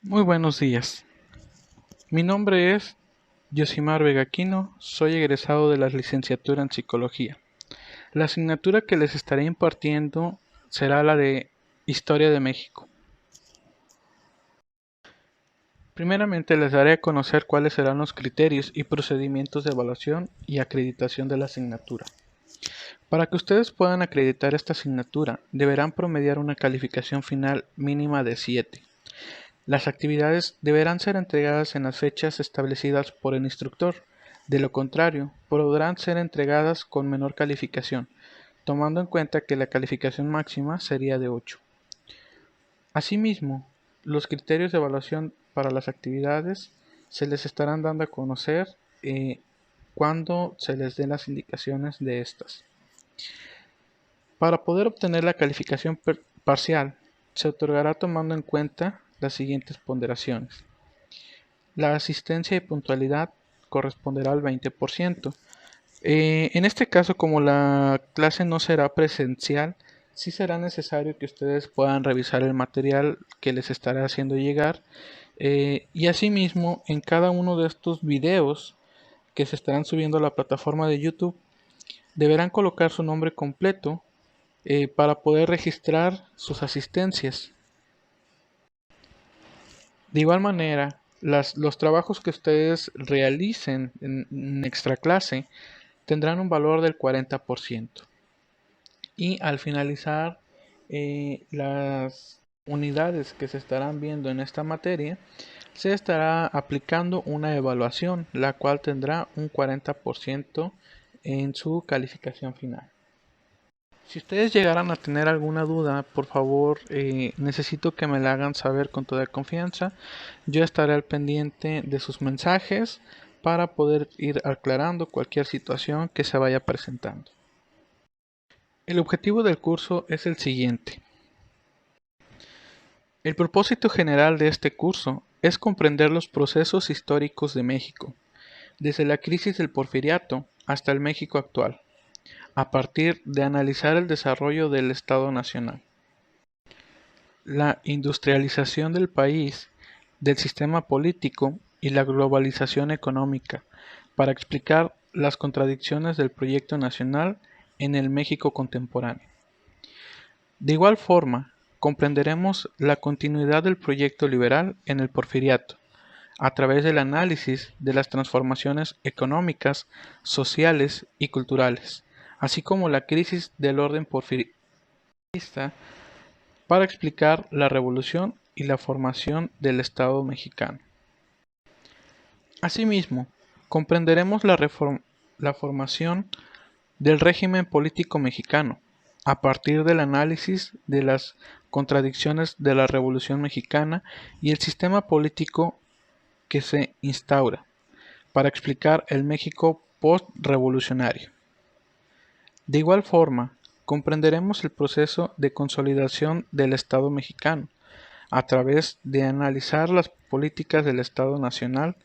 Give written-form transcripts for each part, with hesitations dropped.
Muy buenos días. Mi nombre es Yosimar Vegaquino, soy egresado de la licenciatura en Psicología. La asignatura que les estaré impartiendo será la de Historia de México. Primeramente les daré a conocer cuáles serán los criterios y procedimientos de evaluación y acreditación de la asignatura. Para que ustedes puedan acreditar esta asignatura, deberán promediar una calificación final mínima de 7. Las actividades deberán ser entregadas en las fechas establecidas por el instructor. De lo contrario, podrán ser entregadas con menor calificación, tomando en cuenta que la calificación máxima sería de 8. Asimismo, los criterios de evaluación para las actividades se les estarán dando a conocer cuando se les den las indicaciones de estas. Para poder obtener la calificación parcial, se otorgará tomando en cuenta las siguientes ponderaciones. La asistencia y puntualidad corresponderá al 20%. En este caso, como la clase no será presencial, sí será necesario que ustedes puedan revisar el material que les estará haciendo llegar. Y asimismo, en cada uno de estos videos que se estarán subiendo a la plataforma de YouTube, deberán colocar su nombre completo para poder registrar sus asistencias. De igual manera, los trabajos que ustedes realicen en extra clase tendrán un valor del 40%. Y al finalizar las unidades que se estarán viendo en esta materia, se estará aplicando una evaluación, la cual tendrá un 40% en su calificación final. Si ustedes llegaran a tener alguna duda, por favor, necesito que me la hagan saber con toda confianza. Yo estaré al pendiente de sus mensajes para poder ir aclarando cualquier situación que se vaya presentando. El objetivo del curso es el siguiente. El propósito general de este curso es comprender los procesos históricos de México, desde la crisis del Porfiriato hasta el México actual, a partir de analizar el desarrollo del Estado Nacional, la industrialización del país, del sistema político y la globalización económica, para explicar las contradicciones del proyecto nacional en el México contemporáneo. De igual forma, comprenderemos la continuidad del proyecto liberal en el Porfiriato, a través del análisis de las transformaciones económicas, sociales y culturales, así como la crisis del orden porfirista para explicar la revolución y la formación del Estado mexicano. Asimismo, comprenderemos la formación del régimen político mexicano, a partir del análisis de las contradicciones de la Revolución Mexicana y el sistema político que se instaura, para explicar el México post-revolucionario. De igual forma, comprenderemos el proceso de consolidación del Estado mexicano, a través de analizar las políticas del Estado Nacional,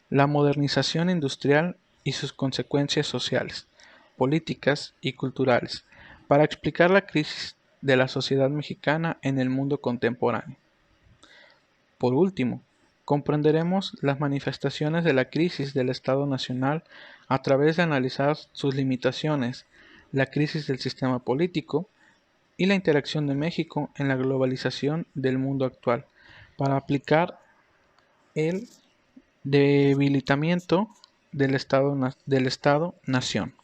la modernización industrial y sus consecuencias sociales, políticas y culturales, para explicar la crisis de la sociedad mexicana en el mundo contemporáneo. Por último, comprenderemos las manifestaciones de la crisis del Estado Nacional a través de analizar sus limitaciones, la crisis del sistema político y la interacción de México en la globalización del mundo actual, para aplicar el debilitamiento del Estado-Nación.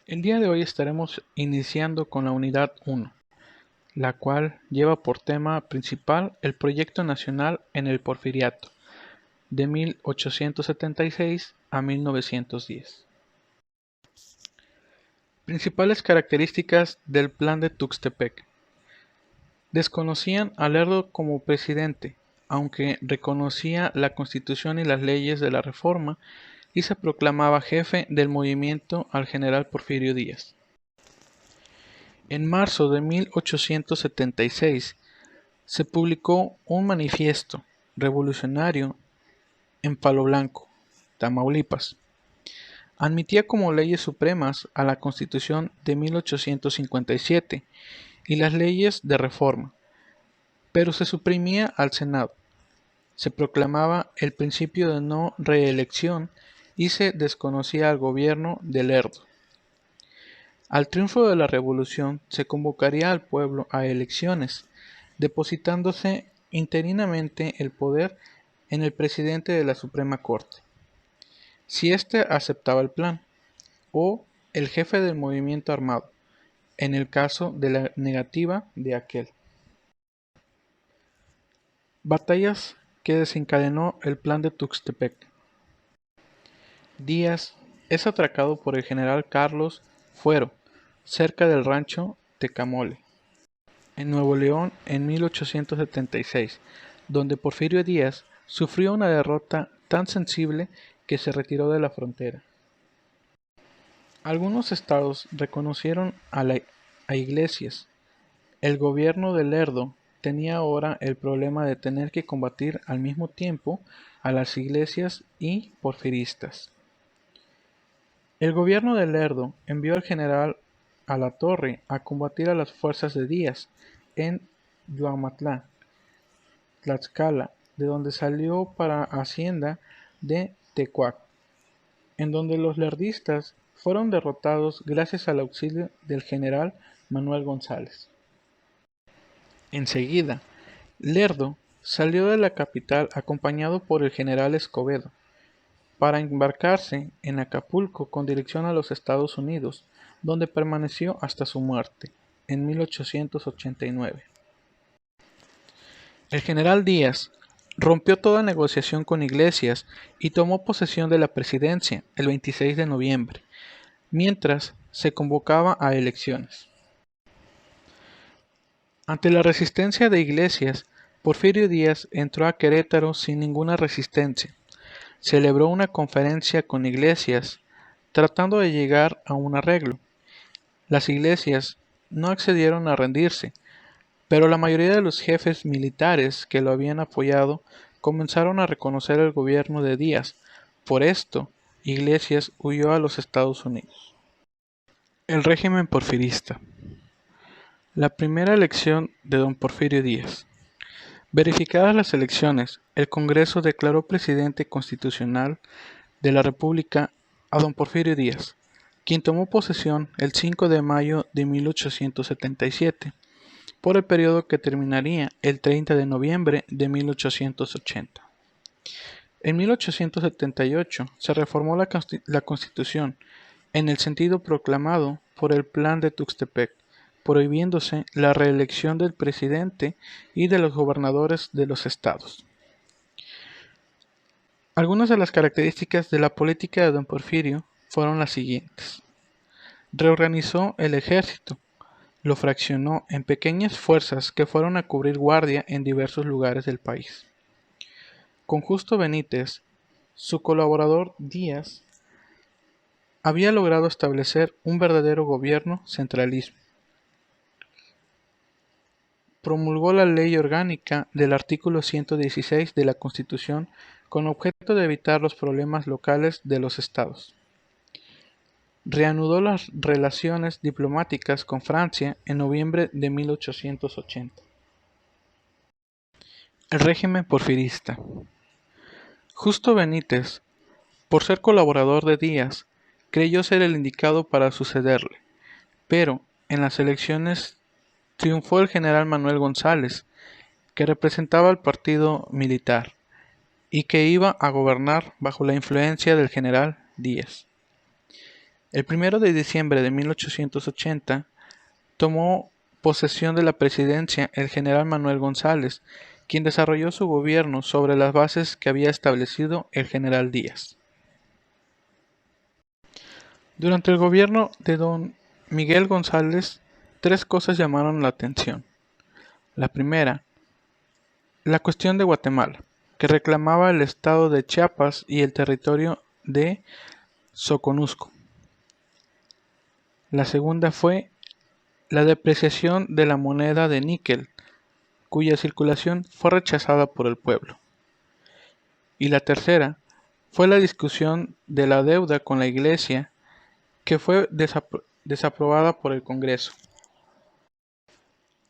El día de hoy estaremos iniciando con la unidad 1, la cual lleva por tema principal el proyecto nacional en el Porfiriato, de 1876 a 1910. Principales características del Plan de Tuxtepec. Desconocían a Lerdo como presidente, aunque reconocía la Constitución y las leyes de la Reforma, y se proclamaba jefe del movimiento al general Porfirio Díaz. En marzo de 1876 se publicó un manifiesto revolucionario en Palo Blanco, Tamaulipas. Admitía como leyes supremas a la Constitución de 1857 y las leyes de reforma, pero se suprimía al Senado. Se proclamaba el principio de no reelección y se desconocía al gobierno de Lerdo. Al triunfo de la revolución se convocaría al pueblo a elecciones, depositándose interinamente el poder en el presidente de la Suprema Corte, si éste aceptaba el plan, o el jefe del movimiento armado, en el caso de la negativa de aquel. Batallas que desencadenó el plan de Tuxtepec. Díaz es atracado por el general Carlos Fuero, cerca del rancho Tecamole, en Nuevo León en 1876, donde Porfirio Díaz sufrió una derrota tan sensible que se retiró de la frontera. Algunos estados reconocieron a Iglesias. El gobierno de Lerdo tenía ahora el problema de tener que combatir al mismo tiempo a las iglesias y porfiristas. El gobierno de Lerdo envió al general Alatorre a combatir a las fuerzas de Díaz en Yuamatlán, Tlaxcala, de donde salió para Hacienda de Tecuac, en donde los lardistas fueron derrotados gracias al auxilio del general Manuel González. Enseguida, Lerdo salió de la capital acompañado por el general Escobedo, para embarcarse en Acapulco con dirección a los Estados Unidos, donde permaneció hasta su muerte, en 1889. El general Díaz rompió toda negociación con Iglesias y tomó posesión de la presidencia el 26 de noviembre, mientras se convocaba a elecciones. Ante la resistencia de Iglesias, Porfirio Díaz entró a Querétaro sin ninguna resistencia. Celebró una conferencia con Iglesias, tratando de llegar a un arreglo. Las iglesias no accedieron a rendirse, pero la mayoría de los jefes militares que lo habían apoyado comenzaron a reconocer el gobierno de Díaz. Por esto, Iglesias huyó a los Estados Unidos. El régimen porfirista. La primera elección de don Porfirio Díaz. Verificadas las elecciones, el Congreso declaró presidente constitucional de la República a don Porfirio Díaz, quien tomó posesión el 5 de mayo de 1877, por el periodo que terminaría el 30 de noviembre de 1880. En 1878 se reformó la Constitución en el sentido proclamado por el Plan de Tuxtepec, prohibiéndose la reelección del presidente y de los gobernadores de los estados. Algunas de las características de la política de don Porfirio fueron las siguientes. Reorganizó el ejército, lo fraccionó en pequeñas fuerzas que fueron a cubrir guardia en diversos lugares del país. Con Justo Benítez, su colaborador Díaz, había logrado establecer un verdadero gobierno centralismo. Promulgó la Ley Orgánica del artículo 116 de la Constitución con objeto de evitar los problemas locales de los estados. Reanudó las relaciones diplomáticas con Francia en noviembre de 1880. El régimen porfirista. Justo Benítez, por ser colaborador de Díaz, creyó ser el indicado para sucederle, pero en las elecciones triunfó el general Manuel González, que representaba al partido militar y que iba a gobernar bajo la influencia del general Díaz. El 1 de diciembre de 1880 tomó posesión de la presidencia el general Manuel González, quien desarrolló su gobierno sobre las bases que había establecido el general Díaz. Durante el gobierno de don Miguel González, tres cosas llamaron la atención. La primera, la cuestión de Guatemala, que reclamaba el estado de Chiapas y el territorio de Soconusco. La segunda fue la depreciación de la moneda de níquel, cuya circulación fue rechazada por el pueblo. Y la tercera fue la discusión de la deuda con la Iglesia, que fue desaprobada por el Congreso.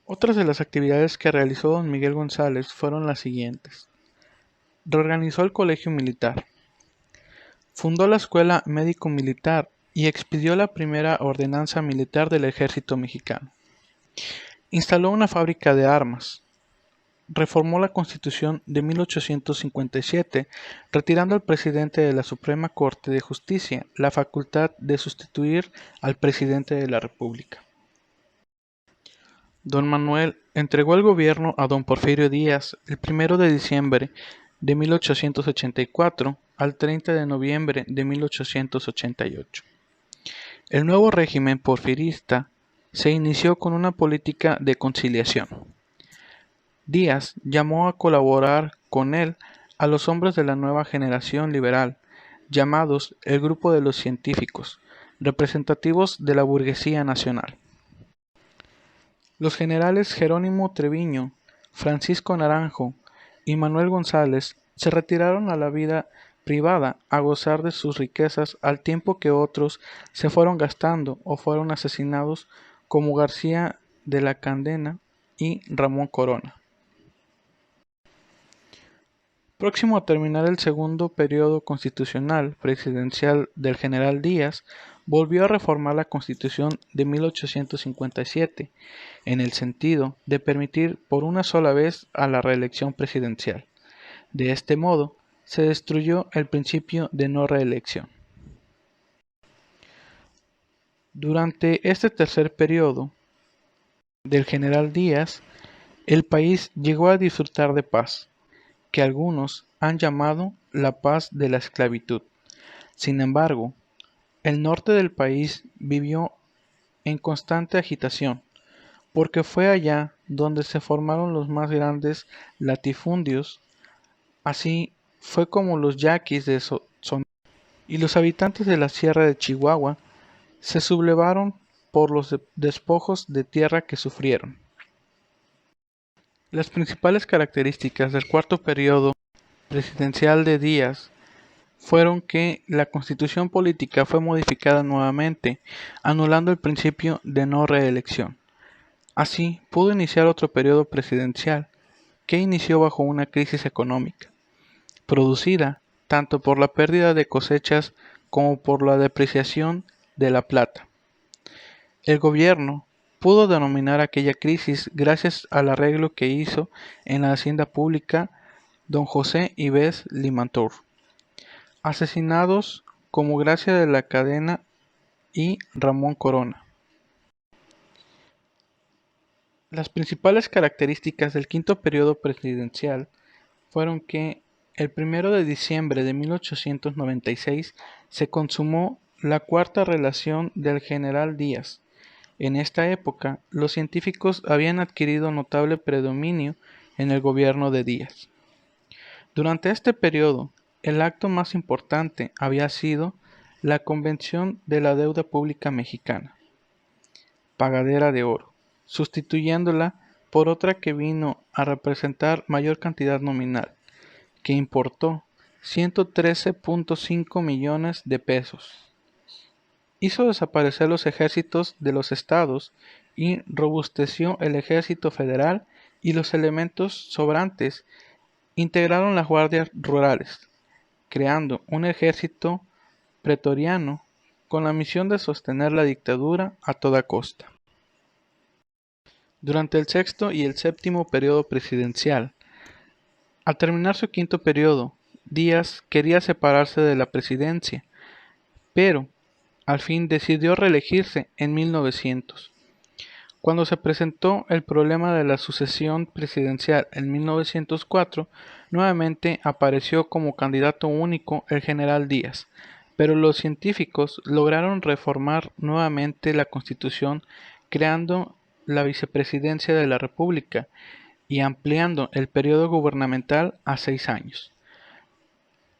Otras de las actividades que realizó don Miguel González fueron las siguientes. Reorganizó el colegio militar, fundó la Escuela Médico-Militar y expidió la primera ordenanza militar del ejército mexicano. Instaló una fábrica de armas. Reformó la Constitución de 1857, retirando al presidente de la Suprema Corte de Justicia la facultad de sustituir al presidente de la República. Don Manuel entregó el gobierno a don Porfirio Díaz el 1 de diciembre de 1884 al 30 de noviembre de 1888. El nuevo régimen porfirista se inició con una política de conciliación. Díaz llamó a colaborar con él a los hombres de la nueva generación liberal, llamados el Grupo de los Científicos, representativos de la burguesía nacional. Los generales Jerónimo Treviño, Francisco Naranjo y Manuel González se retiraron a la vida privada a gozar de sus riquezas al tiempo que otros se fueron gastando o fueron asesinados como García de la Cadena y Ramón Corona. Próximo a terminar el segundo periodo constitucional presidencial del general Díaz, volvió a reformar la Constitución de 1857 en el sentido de permitir por una sola vez a la reelección presidencial. De este modo, se destruyó el principio de no reelección. Durante este tercer periodo del general Díaz, el país llegó a disfrutar de paz, que algunos han llamado la paz de la esclavitud. Sin embargo, el norte del país vivió en constante agitación, porque fue allá donde se formaron los más grandes latifundios. Así fue como los yaquis de Sonora y los habitantes de la Sierra de Chihuahua se sublevaron por los despojos de tierra que sufrieron. Las principales características del cuarto periodo presidencial de Díaz fueron que la constitución política fue modificada nuevamente, anulando el principio de no reelección. Así, pudo iniciar otro periodo presidencial, que inició bajo una crisis económica, producida tanto por la pérdida de cosechas como por la depreciación de la plata. El gobierno pudo denominar aquella crisis gracias al arreglo que hizo en la hacienda pública don José Yves Limantour, asesinados como Gracia de la Cadena y Ramón Corona. Las principales características del quinto periodo presidencial fueron que el 1 de diciembre de 1896 se consumó la cuarta relación del general Díaz. En esta época, los científicos habían adquirido notable predominio en el gobierno de Díaz. Durante este periodo, el acto más importante había sido la Convención de la Deuda Pública Mexicana, pagadera de oro, sustituyéndola por otra que vino a representar mayor cantidad nominal, que importó 113.5 millones de pesos. Hizo desaparecer los ejércitos de los estados y robusteció el ejército federal, y los elementos sobrantes integraron las guardias rurales, creando un ejército pretoriano con la misión de sostener la dictadura a toda costa. Durante el sexto y el séptimo periodo presidencial, al terminar su quinto periodo, Díaz quería separarse de la presidencia, pero al fin decidió reelegirse en 1900. Cuando se presentó el problema de la sucesión presidencial en 1904, nuevamente apareció como candidato único el general Díaz, pero los científicos lograron reformar nuevamente la Constitución, creando la vicepresidencia de la República y ampliando el periodo gubernamental a 6 años.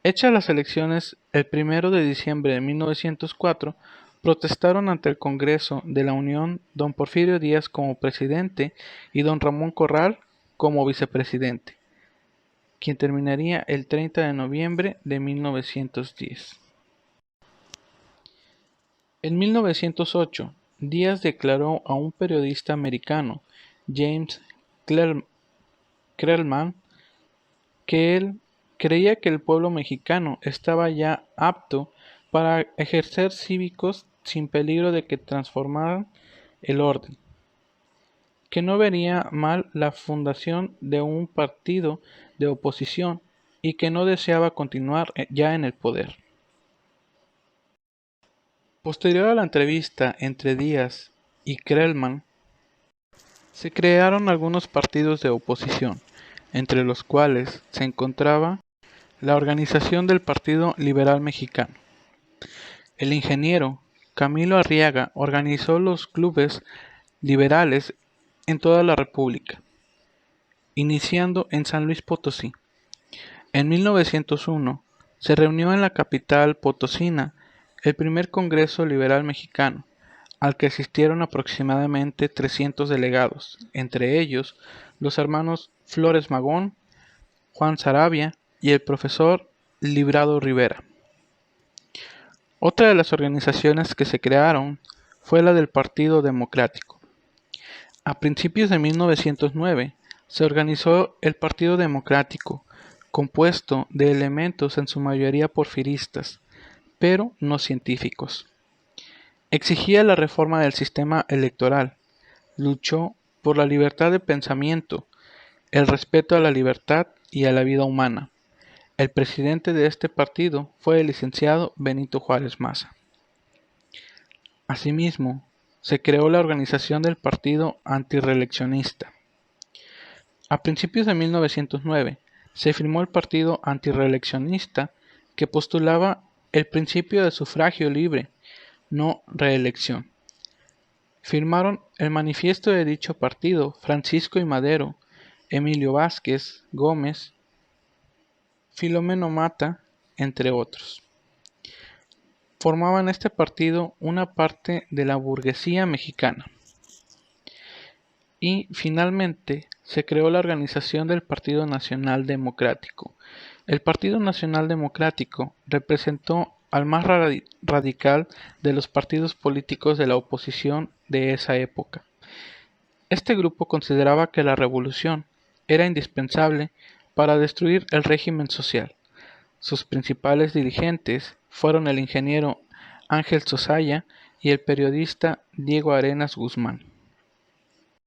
Hechas las elecciones el 1 de diciembre de 1904, protestaron ante el Congreso de la Unión don Porfirio Díaz como presidente y don Ramón Corral como vicepresidente, quien terminaría el 30 de noviembre de 1910. En 1908, Díaz declaró a un periodista americano, James Clermont, que él Creía que el pueblo mexicano estaba ya apto para ejercer cívicos sin peligro de que transformaran el orden, que no vería mal la fundación de un partido de oposición y que no deseaba continuar ya en el poder. Posterior a la entrevista entre Díaz y Crellman, se crearon algunos partidos de oposición, entre los cuales se encontraba la organización del Partido Liberal Mexicano. El ingeniero Camilo Arriaga organizó los clubes liberales en toda la República, iniciando en San Luis Potosí. En 1901 se reunió en la capital potosina el primer Congreso Liberal Mexicano, al que asistieron aproximadamente 300 delegados, entre ellos los hermanos Flores Magón, Juan Saravia y el profesor Librado Rivera. Otra de las organizaciones que se crearon fue la del Partido Democrático. A principios de 1909 se organizó el Partido Democrático, compuesto de elementos en su mayoría porfiristas, pero no científicos. Exigía la reforma del sistema electoral, luchó por la libertad de pensamiento, el respeto a la libertad y a la vida humana. El presidente de este partido fue el licenciado Benito Juárez Maza. Asimismo, se creó la organización del Partido Antirreeleccionista. A principios de 1909 se firmó el Partido Antirreeleccionista, que postulaba el principio de sufragio libre, no reelección. Firmaron el manifiesto de dicho partido Francisco I. Madero, Emilio Vázquez Gómez, Filomeno Mata, entre otros. Formaban este partido una parte de la burguesía mexicana. Y finalmente se creó la organización del Partido Nacional Democrático. El Partido Nacional Democrático representó al más radical de los partidos políticos de la oposición de esa época. Este grupo consideraba que la revolución era indispensable para destruir el régimen social. Sus principales dirigentes fueron el ingeniero Ángel Sosaya y el periodista Diego Arenas Guzmán.